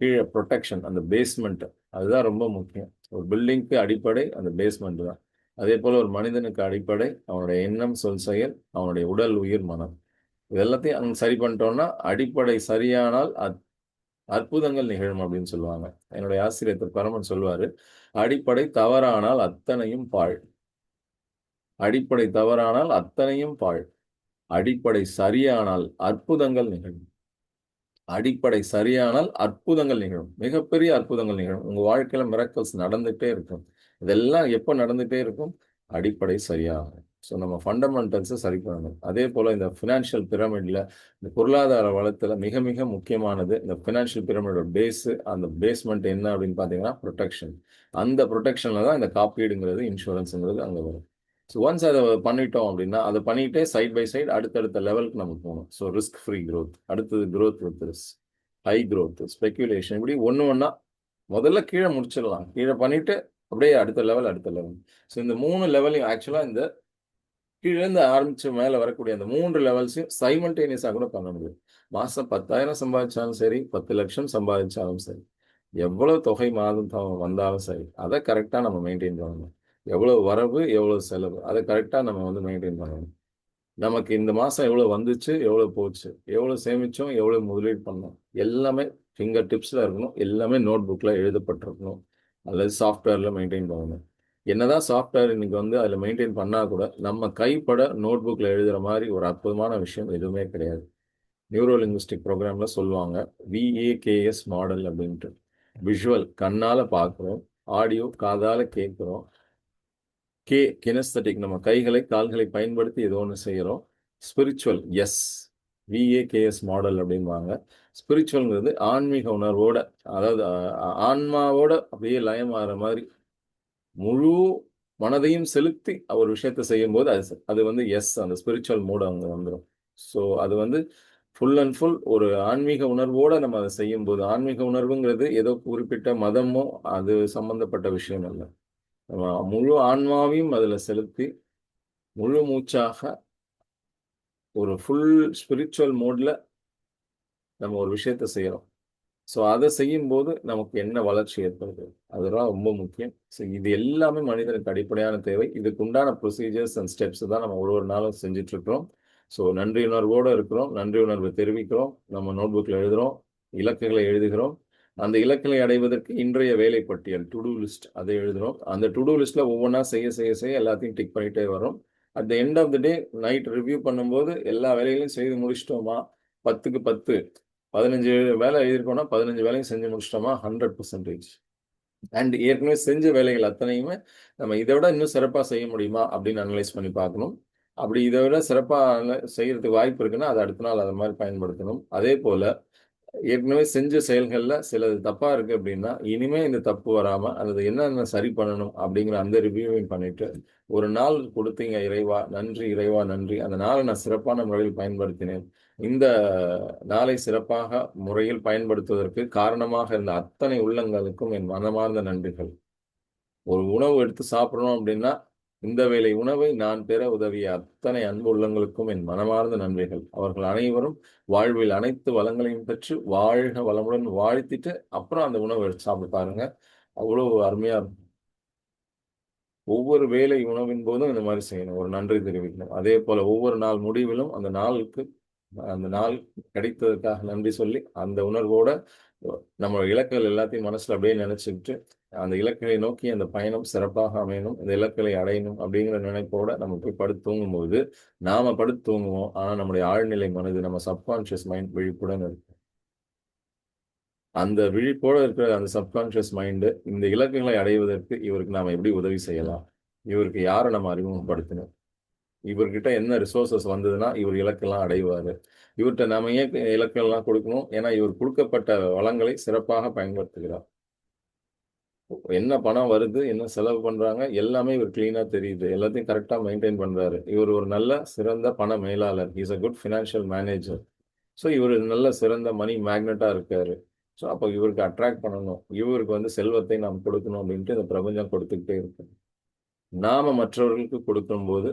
கீழே ப்ரொடெக்ஷன், அந்த பேஸ்மெண்ட், அதுதான் ரொம்ப முக்கியம். ஒரு பில்டிங்க்கு அடிப்படை அந்த பேஸ்மெண்ட் தான். அதே போல ஒரு மனிதனுக்கு அடிப்படை அவனுடைய எண்ணம், சொல், செயல், அவனுடைய உடல், உயிர், மனம். இது எல்லாத்தையும் அங்க சரி பண்ணிட்டோம்னா, அடிப்படை சரியானால் அற்புதங்கள் நிகழும் அப்படின்னு சொல்லுவாங்க. என்னுடைய ஆசிரியர் திரு பரமன் சொல்லுவாரு, அடிப்படை தவறானால் அத்தனையும் பாழ், அடிப்படை தவறானால் அத்தனையும் பாழ், அடிப்படை சரியானால் அற்புதங்கள் நிகழும். அடிப்படை சரியானால் அற்புதங்கள் நிகழும், மிகப்பெரிய அற்புதங்கள் நிகழும். உங்க வாழ்க்கையில மிராக்கிள்ஸ் நடந்துட்டே இருக்கும். இதெல்லாம் எப்போ நடந்துட்டே இருக்கும்? அடிப்படை சரியாகும். ஸோ நம்ம ஃபண்டமெண்டல்ஸை சரி பண்ணணும். அதே போல இந்த ஃபினான்ஷியல் பிரமிட்ல, இந்த பொருளாதார வளத்துல மிக மிக முக்கியமானது இந்த ஃபினான்ஷியல் பிரமிடோட பேஸு, அந்த பேஸ்மெண்ட் என்ன அப்படின்னு பார்த்தீங்கன்னா ப்ரொடெக்ஷன். அந்த ப்ரொடெக்ஷன்ல தான் இந்த காப்பீடுங்கிறது, இன்சூரன்ஸுங்கிறது அங்கே வரும். ஸோ ஒன்ஸ் அதை பண்ணிட்டோம் அப்படின்னா, அதை பண்ணிட்டே சைட் பை சைடு அடுத்தடுத்த லெவலுக்கு நம்ம போகணும். ஸோ ரிஸ்க் ஃப்ரீ growth, அடுத்தது growth with risk. High growth, speculation, இப்படி ஒன்று ஒன்றா முதல்ல கீழே முடிச்சிடலாம். கீழே பண்ணிட்டு அப்படியே அடுத்த லெவல். ஸோ இந்த 3 லெவலையும் ஆக்சுவலாக இந்த கீழேருந்து ஆரம்பிச்சு மேலே வரக்கூடிய அந்த 3 லெவல்ஸையும் சைமல்டேனியஸாக கூட பண்ண முடியும். மாதம் 10,000 சம்பாதிச்சாலும் சரி, 10 லட்சம் சம்பாதிச்சாலும் சரி, எவ்வளோ தொகை மாதம் வந்தாலும் சரி, அதை கரெக்டாக நம்ம மெயின்டைன் பண்ணணும். எவ்வளோ வரவு, எவ்வளோ செலவு, அதை கரெக்டாக நம்ம வந்து மெயின்டைன் பண்ணணும். நமக்கு இந்த மாதம் எவ்வளோ வந்துச்சு, எவ்வளோ போச்சு, எவ்வளோ சேமித்தோம், எவ்வளோ முதலீடு பண்ணோம், எல்லாமே ஃபிங்கர் டிப்ஸில் இருக்கணும். எல்லாமே நோட் புக்கில் எழுதப்பட்டிருக்கணும், அல்லது சாஃப்ட்வேரில் மெயின்டைன் பண்ணணும். என்னதான் சாஃப்ட்வேர் இன்னைக்கு வந்து அதில் மெயின்டைன் பண்ணால் கூட நம்ம கைப்பட நோட் புக்கில் எழுதுகிற மாதிரி ஒரு அற்புதமான விஷயம் எதுவுமே கிடையாது. நியூரோ லிங்குவிஸ்டிக் ப்ரோக்ராமில் சொல்லுவாங்க விஏகேஎஸ் மாடல் அப்படின்ட்டு. விஷுவல் கண்ணால் பார்க்குறோம், ஆடியோ காதால் கேட்குறோம், கினஸ்தட்டிக் நம்ம கைகளை கால்களை பயன்படுத்தி ஏதோ ஒன்று செய்கிறோம், ஸ்பிரிச்சுவல் எஸ் விஏகேஎஸ் மாடல் அப்படின்வாங்க. ஸ்பிரிச்சுவல்ங்கிறது ஆன்மீக உணர்வோட, அதாவது ஆன்மாவோட அப்படியே லயமாகிற மாதிரி முழு மனதையும் செலுத்தி ஒரு விஷயத்தை செய்யும் போது அது வந்து எஸ், அந்த ஸ்பிரிச்சுவல் மூட் அங்கே வந்துடும். ஸோ அது வந்து ஃபுல் அண்ட் ஃபுல் ஒரு ஆன்மீக உணர்வோட நம்ம அதை செய்யும் போது, ஆன்மீக உணர்வுங்கிறது ஏதோ குறிப்பிட்ட மதமோ அது சம்பந்தப்பட்ட விஷயம் இல்லை. நம்ம முழு ஆன்மாவையும் அதில் செலுத்தி முழு மூச்சாக ஒரு ஃபுல் ஸ்பிரிச்சுவல் மோட்ல நம்ம ஒரு விஷயத்த செய்கிறோம். ஸோ அதை செய்யும்போது நமக்கு என்ன வளர்ச்சி ஏற்படுது, அதெல்லாம் ரொம்ப முக்கியம். ஸோ இது எல்லாமே மனிதனுக்கு அடிப்படையான தேவை. இதுக்கு உண்டான ப்ரொசீஜர்ஸ் அண்ட் ஸ்டெப்ஸ் தான் நம்ம ஒரு நாளும் செஞ்சுட்டு இருக்கிறோம். ஸோ நன்றி உணர்வோடு இருக்கிறோம், நன்றி உணர்வை தெரிவிக்கிறோம், நம்ம நோட் புக்கில் எழுதுகிறோம், இலக்குகளை எழுதுகிறோம். அந்த இலக்குகளை அடைவதற்கு இன்றைய வேலை பட்டியல் டு-டூ லிஸ்ட் அதை எழுதுகிறோம். அந்த டு-டூ லிஸ்ட்டில் ஒவ்வொன்றா செய்ய எல்லாத்தையும் டிக் பண்ணிகிட்டே வரோம். At the end of the day night review பண்ணும்போது எல்லா வேலைகளையும் செய்து முடிச்சிட்டோமா, 10க்கு 10, 15 வேலை எழுதியிருக்கோம்னா 15 வேலையும் செஞ்சு முடிச்சிட்டோமா, 100%. அண்ட் ஏற்கனவே செஞ்ச வேலைகள் அத்தனையுமே நம்ம இதை விட இன்னும் சிறப்பாக செய்ய முடியுமா அப்படின்னு அனலைஸ் பண்ணி பார்க்கணும். அப்படி இதை விட சிறப்பாக செய்யறதுக்கு வாய்ப்பு இருக்குன்னா அதை அடுத்த நாள் அதை மாதிரி பயன்படுத்தணும். அதே போல் ஏற்கனவே செஞ்ச செயல்களில் சிலது தப்பாக இருக்குது அப்படின்னா இனிமேல் இந்த தப்பு வராமல் அல்லது என்னென்ன சரி பண்ணணும் அப்படிங்கிற அந்த ரிவ்யூவையும் பண்ணிவிட்டு ஒரு நாள் கொடுத்தீங்க இறைவா நன்றி, இறைவா நன்றி, அந்த நாளை நான் சிறப்பான முறையில் பயன்படுத்தினேன், இந்த நாளை சிறப்பாக முறையில் பயன்படுத்துவதற்கு காரணமாக இருந்த அத்தனை உள்ளங்களுக்கும் என் மனமார்ந்த நன்றிகள். ஒரு உணவு எடுத்து சாப்பிடணும் அப்படின்னா இந்த வேளை உணவை நான் பெற உதவிய அத்தனை அன்பு உள்ளங்களுக்கும் என் மனமார்ந்த நன்றிகள். அவர்கள் அனைவரும் வாழ்வில் அனைத்து வளங்களையும் பெற்று வாழ்க வளமுடன் வாழ்த்திட்டு அப்புறம் அந்த உணவை எடுத்து சாப்பிட்டு பாருங்க, அவ்வளவு அருமையா இருக்கும். ஒவ்வொரு வேளை உணவின் போதும் இந்த மாதிரி செய்யணும், ஒரு நன்றி தெரிவிக்கணும். அதே போல ஒவ்வொரு நாள் முடிவிலும் அந்த நாள் கிடைத்ததற்காக நன்றி சொல்லி அந்த உணர்வோட நம்ம இலக்குகள் எல்லாத்தையும் மனசுல அப்படியே நினைச்சுக்கிட்டு அந்த இலக்குகளை நோக்கி அந்த பயணம் சிறப்பாக அமையணும், இந்த இலக்குகளை அடையணும் அப்படிங்கிற நினைப்போட நம்ம போய் படுத்து தூங்கும்போது நாம படுத்து தூங்குவோம், ஆனா நம்முடைய ஆழ்நிலை மனது, நம்ம சப்கான்ஷியஸ் மைண்ட் விழிப்புடன் இருக்கும். அந்த விழிப்போட இருக்கிற அந்த சப்கான்ஷியஸ் மைண்டு இந்த இலக்குகளை அடைவதற்கு இவருக்கு நாம எப்படி உதவி செய்யலாம், இவருக்கு யாரை நம்ம அறிமுகப்படுத்தணும், இவர்கிட்ட என்ன ரிசோர்சஸ் வந்ததுன்னா இவர் இலக்கெல்லாம் அடைவார், இவர்கிட்ட நாம ஏன் இலக்கெல்லாம் கொடுக்கணும், ஏன்னா இவர் கொடுக்கப்பட்ட வளங்களை சிறப்பாக பயன்படுத்துகிறார். என்ன பணம் வருது, என்ன செலவு பண்றாங்க, எல்லாமே இவர் கிளீனா தெரியுது, எல்லாத்தையும் கரெக்டா மெயின்டைன் பண்றாரு. இவர் ஒரு நல்ல சிறந்த பண மேலாளர், is a good financial manager. So இவர் நல்ல சிறந்த மணி மேக்னெட்டா இருக்காரு. ஸோ அப்போ இவருக்கு அட்ராக்ட் பண்ணணும், இவருக்கு வந்து செல்வத்தை நாம் கொடுக்கணும் அப்படின்ட்டு இந்த பிரபஞ்சம் கொடுத்துக்கிட்டே இருக்கு. நாம மற்றவர்களுக்கு கொடுக்கும்போது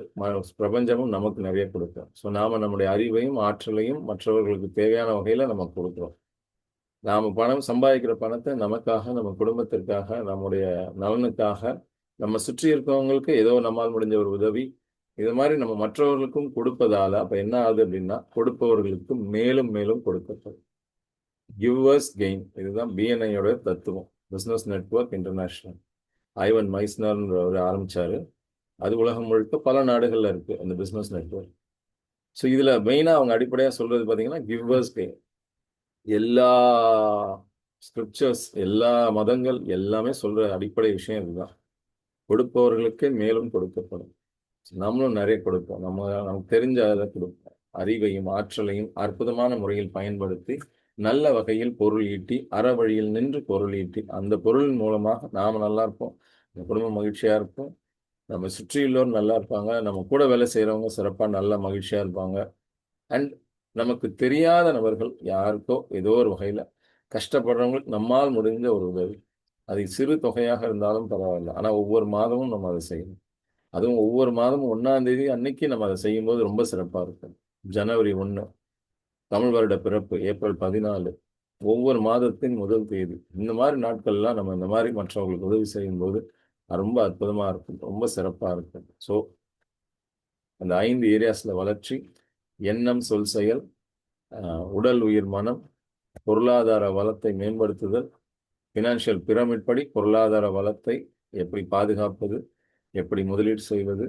பிரபஞ்சமும் நமக்கு நிறைய கொடுக்கும். ஸோ நாம நம்முடைய அறிவையும் ஆற்றலையும் மற்றவர்களுக்கு தேவையான வகையில நம்ம கொடுக்குறோம். நாம பணம் சம்பாதிக்கிற பணத்தை நமக்காக, நம்ம குடும்பத்திற்காக, நம்முடைய நலனுக்காக, நம்ம சுற்றி இருக்கவங்களுக்கு ஏதோ நம்மால் முடிஞ்ச ஒரு உதவி, இது மாதிரி நம்ம மற்றவர்களுக்கும் கொடுப்பதால அப்ப என்ன ஆகுது அப்படின்னா கொடுப்பவர்களுக்கு மேலும் மேலும் கொடுக்கப்படும். கிவ்வர்ஸ் கெயின், இதுதான் பிஎன்ஐயோட தத்துவம், பிசினஸ் நெட்வொர்க் இன்டர்நேஷனல். ஐவன் மைஸ்னர் ஆரம்பிச்சாரு. அது உலகம் முழுக்க பல நாடுகள்ல இருக்கு அந்த பிசினஸ் நெட்வொர்க். ஸோ இதுல மெயினா அவங்க அடிப்படையா சொல்றது பாத்தீங்கன்னா கிவ்வர்ஸ் கெயின். எல்லா ஸ்கிரிப்சர்ஸ், எல்லா மதங்கள் எல்லாமே சொல்ற அடிப்படை விஷயம் இதுதான். கொடுப்பவர்களுக்கு மேலும் கொடுக்கப்படும். நம்மளும் நிறைய கொடுப்போம், நமக்கு தெரிஞ்ச அதை கொடுப்போம். அறிவையும் ஆற்றலையும் அற்புதமான முறையில் பயன்படுத்தி நல்ல வகையில் பொருள் ஈட்டி, அற வழியில் நின்று பொருள் ஈட்டி, அந்த பொருளின் மூலமாக நாம நல்லா இருப்போம், நம்ம குடும்பம் மகிழ்ச்சியா இருப்போம், நம்ம சுற்றியுள்ளோர் நல்லா இருப்பாங்க, நம்ம கூட வேலை செய்யறவங்க சிறப்பா நல்லா மகிழ்ச்சியா இருப்பாங்க. அண்ட் நமக்கு தெரியாத நபர்கள் யாருக்கோ ஏதோ ஒரு வகையில கஷ்டப்படுறவங்களுக்கு நம்மால் முடிஞ்ச ஒரு உதவி. அது சிறு தொகையாக இருந்தாலும் பரவாயில்ல. ஆனா ஒவ்வொரு மாதமும் நம்ம அதை செய்யணும். அதுவும் ஒவ்வொரு மாதமும் 1ஆம் தேதி அன்னைக்கு நம்ம அதை செய்யும்போது ரொம்ப சிறப்பா இருக்கும். ஜனவரி 1 தமிழ் வருட பிறப்பு, ஏப்ரல் 14 ஒவ்வொரு மாதத்தின் முதல் தேதி. இந்த மாரி நாட்கள்லாம் நம்ம இந்த மாரி மற்றவங்களுக்கு உதவி செய்யும்போது, அது ரொம்ப அற்புதமா இருக்கும். ரொம்ப சிறப்பா இருக்கும். ஸோ, அந்த 5 ஏரியாஸ்ல வளர்ச்சி, எண்ணம், சொல், செயல், அ உடல், உயிர், மனம், பொருளாதார வளத்தை மேம்படுத்துதல், ஃபினான்ஷியல் பிரமிட் படி பொருளாதார வளத்தை எப்படி பாதுகாப்பது, எப்படி முதலீடு செய்வது,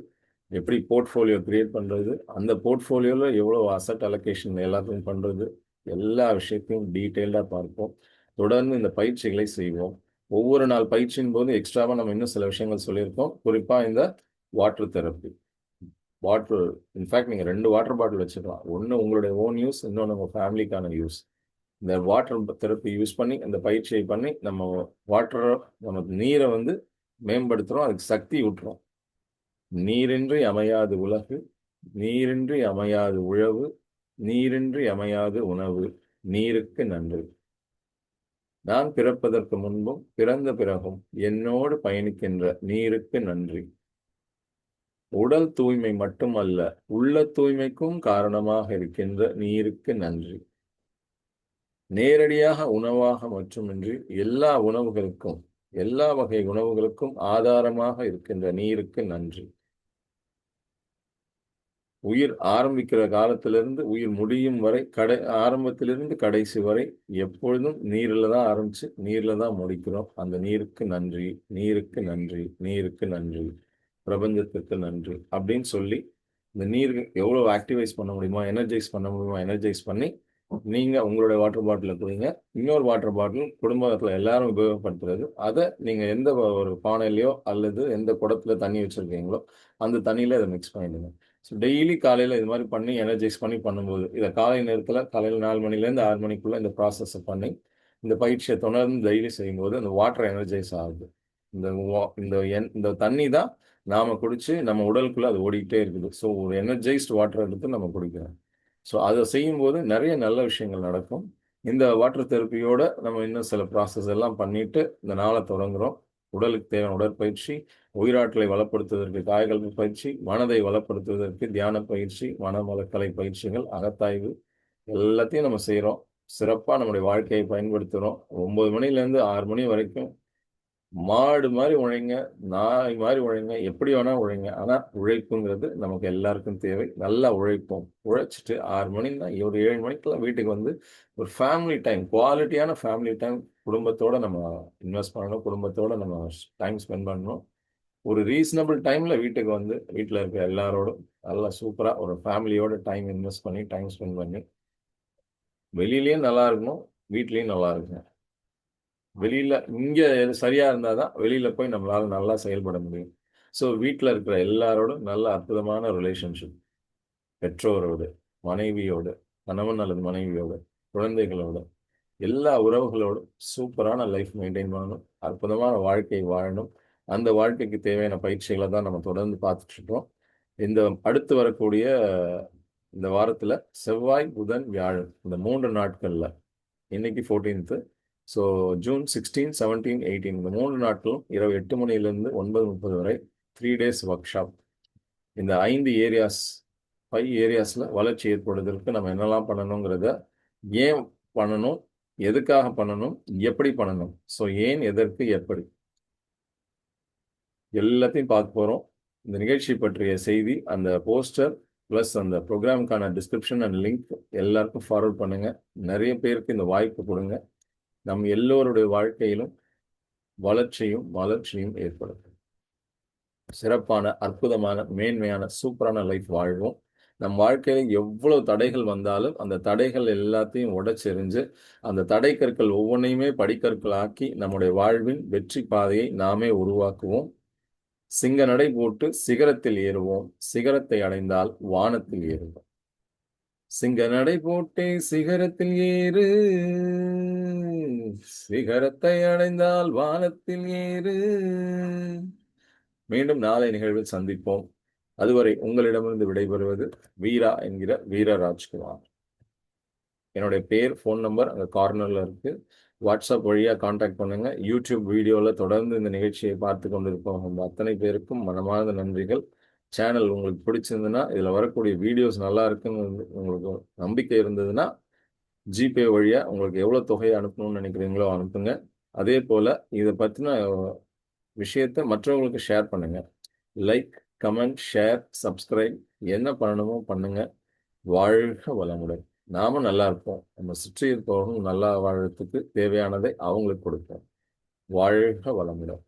எப்படி போர்ட்ஃபோலியோ கிரியேட் பண்றது, அந்த போர்ட்ஃபோலியோல எவ்வளவு அசெட் அலோகேஷன் எல்லாத்தையும் பண்றது, எல்லா விஷயத்தையும் டீட்டெயில்டா பார்ப்போம். தொடர்ந்து இந்த பயிற்சிகளை செய்வோம். ஒவ்வொரு நாள் பயிற்சியின் போது எக்ஸ்ட்ராவா நம்ம இன்னும் சில விஷயங்கள் சொல்லியிருக்கோம். குறிப்பா இந்த வாட்டர் தெரப்பி. வாட்டர் இன்ஃபேக்ட் நீங்க 2 வாட்டர் பாட்டில் வச்சுக்கலாம். ஒண்ணு உங்களுடைய ஓன் யூஸ், இன்னொன்னு உங்க ஃபேமிலிக்கான யூஸ். இந்த வாட்டர் தெரப்பி யூஸ் பண்ணி, இந்த பயிற்சியை பண்ணி, நம்ம வாட்டர நம்ம நீரை வந்து மேம்படுத்துறோம். அதுக்கு சக்தி ஊட்டுறோம். நீரின்றி அமையாது உலகு, நீரின்றி அமையாது உழவு, நீரின்றி அமையாது உணவு, நீருக்கு நன்று. நான் பிறப்பதற்கு முன்பும் பிறந்த பிறகும் என்னோடு பயணிக்கின்ற நீருக்கு நன்றி. உடல் தூய்மை மட்டுமல்ல, உள்ள தூய்மைக்கும் காரணமாக இருக்கின்ற நீருக்கு நன்றி. நேரடியாக உணவாக மட்டுமின்றி எல்லா உணவுகளுக்கும், எல்லா வகை உணவுகளுக்கும் ஆதாரமாக இருக்கின்ற நீருக்கு நன்றி. உயிர் ஆரம்பிக்கிற காலத்திலிருந்து உயிர் முடியும் வரை ஆரம்பத்திலிருந்து கடைசி வரை எப்பொழுதும் நீர்ல தான் ஆரம்பிச்சு நீர்ல தான் முடிக்கிறோம். அந்த நீருக்கு நன்றி, நீருக்கு நன்றி, நீருக்கு நன்றி, பிரபஞ்சத்திற்கு நன்றி அப்படின்னு சொல்லி இந்த நீர் எவ்வளவு ஆக்டிவைஸ் பண்ண முடியுமா, எனர்ஜைஸ் பண்ண முடியுமா, எனர்ஜைஸ் பண்ணி நீங்க உங்களுடைய வாட்டர் பாட்டில குடிங்க. இன்னொரு வாட்டர் பாட்டில் குடும்பத்துல எல்லாரும் உபயோகப்படுத்துறது. அதை நீங்க எந்த ஒரு பானையிலயோ அல்லது எந்த குடத்துல தண்ணி வச்சிருக்கீங்களோ அந்த தண்ணியில இதை மிக்ஸ் பண்ணிடுங்க. ஸோ டெய்லி காலையில இது மாதிரி பண்ணி எனர்ஜைஸ் பண்ணி பண்ணும்போது இதை காலை நேரத்துல காலையில் 4 மணிலேருந்து 6 மணிக்குள்ள இந்த ப்ராசஸை பண்ணி இந்த பயிற்சியை தொடர்ந்து டெய்லி செய்யும்போது அந்த வாட்டர் எனர்ஜைஸ் ஆகுது. இந்த தண்ணி தான் நாம குடிச்சு நம்ம உடலுக்குள்ள அது ஓடிக்கிட்டே இருக்குது. ஸோ ஒரு எனர்ஜைஸ்டு வாட்டர் எடுத்து நம்ம குடிக்கிறோம். ஸோ அதை செய்யும்போது நிறைய நல்ல விஷயங்கள் நடக்கும். இந்த வாட்டர் தெரப்பியோட நம்ம இன்னும் சில ப்ராசஸ் எல்லாம் பண்ணிட்டு இந்த நாளை தொடங்குறோம். உடலுக்கு தேவையான உடற்பயிற்சி, உயிராற்றலை வளப்படுத்துவதற்கு காயகல்ப பயிற்சி, மனதை வளப்படுத்துவதற்கு தியான பயிற்சி, மனவளக்கலை பயிற்சிகள், அகத்தாய்வு எல்லாத்தையும் நம்ம செய்கிறோம். சிறப்பாக நம்முடைய வாழ்க்கையை பயன்படுத்துகிறோம். 9 மணிலேருந்து 6 மணி வரைக்கும் மாடு மாதிரி உழைங்க, நாய் மாதிரி உழைங்க, எப்படி வேணா உழைங்க. ஆனா உழைப்புங்கிறது நமக்கு எல்லாருக்கும் தேவை. நல்லா உழைப்போம். உழைச்சிட்டு 6 மணின்னா ஒரு 7 மணிக்கெல்லாம் வீட்டுக்கு வந்து ஒரு ஃபேமிலி டைம், குவாலிட்டியான ஃபேமிலி டைம் குடும்பத்தோட நம்ம இன்வெஸ்ட் பண்ணணும். குடும்பத்தோட நம்ம டைம் ஸ்பெண்ட் பண்ணணும். ஒரு ரீசனபிள் டைம்ல வீட்டுக்கு வந்து வீட்டில் இருக்க எல்லாரோடும் நல்லா சூப்பரா ஒரு ஃபேமிலியோட டைம் இன்வெஸ்ட் பண்ணி டைம் ஸ்பெண்ட் பண்ணி வெளியிலயும் நல்லா இருக்கணும், வீட்லயும் நல்லா இருக்கணும். வெளியில இங்க சரியா இருந்தாதான் வெளியில போய் நம்மளால நல்லா செயல்பட முடியும். ஸோ வீட்ல இருக்கிற எல்லாரோடும் நல்ல அற்புதமான ரிலேஷன்ஷிப். பெற்றோரோடு, மனைவியோடு, கணவன் அல்லது மனைவியோடு, குழந்தைகளோடு, எல்லா உறவுகளோடும் சூப்பரான லைஃப் மெயின்டைன் பண்ணணும். அற்புதமான வாழ்க்கை வாழணும். அந்த வாழ்க்கைக்கு தேவையான பயிற்சிகளை தான் நம்ம தொடர்ந்து பார்த்துட்டு இருக்கோம். இந்த அடுத்து வரக்கூடிய இந்த வாரத்துல செவ்வாய், புதன், வியாழன் இந்த 3 நாட்கள்ல இன்னைக்கு 14th. ஸோ ஜூன் 16, 17, 18 இந்த 3 நாட்களும் இரவு 8 மணியிலிருந்து 9:30 வரை 3 டேஸ் ஒர்க் ஷாப். இந்த 5 ஏரியாஸ் 5 ஏரியாஸ்ல வளர்ச்சி ஏற்படுவதற்கு நம்ம என்னெல்லாம் பண்ணணுங்கிறத, ஏன் பண்ணணும், எதுக்காக பண்ணணும், எப்படி பண்ணணும், ஸோ ஏன், எதற்கு, எப்படி எல்லாத்தையும் பார்க்க போறோம். இந்த நிகழ்ச்சி பற்றிய செய்தி அந்த போஸ்டர் ப்ளஸ் அந்த ப்ரோக்ராமுக்கான டிஸ்கிரிப்ஷன் அண்ட் லிங்க் எல்லாருக்கும் ஃபார்வர்ட் பண்ணுங்க. நிறைய பேருக்கு இந்த வாய்ப்பு கொடுங்க. நம் எல்லோருடைய வாழ்க்கையிலும் வளர்ச்சியும் வளர்ச்சியும் ஏற்படும். சிறப்பான, அற்புதமான, மேன்மையான, சூப்பரான லைஃப் வாழ்வோம். நம் வாழ்க்கையில எவ்வளவு தடைகள் வந்தாலும் அந்த தடைகள் எல்லாத்தையும் உடைச்செறிஞ்சு அந்த தடை கற்கள் ஒவ்வொன்றையுமே படிக்கற்கள் ஆக்கி நம்முடைய வாழ்வின் வெற்றி பாதையை நாமே உருவாக்குவோம். சிங்க நடை போட்டு சிகரத்தில் ஏறுவோம். சிகரத்தை அடைந்தால் வானத்தில் ஏறுவோம். சிங்க நடை போட்டே சிகரத்தில் ஏறு, சிகரத்தை அடைந்தால் வானத்தில் ஏறு. மீண்டும் நாளை நிகழ்வில் சந்திப்போம். அதுவரை உங்களிடமிருந்து விடைபெறுவது வீரா என்கிற வீரராஜ்குமார். என்னுடைய பேர், ஃபோன் நம்பர் அங்க கார்னர்ல இருக்கு. வாட்ஸ்அப் வழியா கான்டாக்ட் பண்ணுங்க. யூடியூப் வீடியோல தொடர்ந்து இந்த நிகழ்ச்சியை பார்த்து கொண்டிருப்போம் உங்க அத்தனை பேருக்கும் மனமார்ந்த நன்றிகள். சேனல் உங்களுக்கு பிடிச்சிருந்ததுன்னா, இதுல வரக்கூடிய வீடியோஸ் நல்லா இருக்குன்னு உங்களுக்கு நம்பிக்கை இருந்ததுன்னா, ஜிபே வழியா உங்களுக்கு எவ்வளவு தொகையை அனுப்பணும்னு நினைக்கிறீங்களோ அனுப்புங்க. அதே போல இத பத்தின விஷயத்த மற்றவங்களுக்கு ஷேர் பண்ணுங்க. லைக், கமெண்ட், ஷேர், சப்ஸ்கிரைப் என்ன பண்ணணுமோ பண்ணுங்க. வாழ்க வளமுடன். நாமும் நல்லா இருப்போம். நம்ம சுற்றி இருப்பவர்களும் நல்லா வாழறதுக்கு தேவையானதை அவங்களுக்கு கொடுப்போம். வாழ்க வளமுடன்.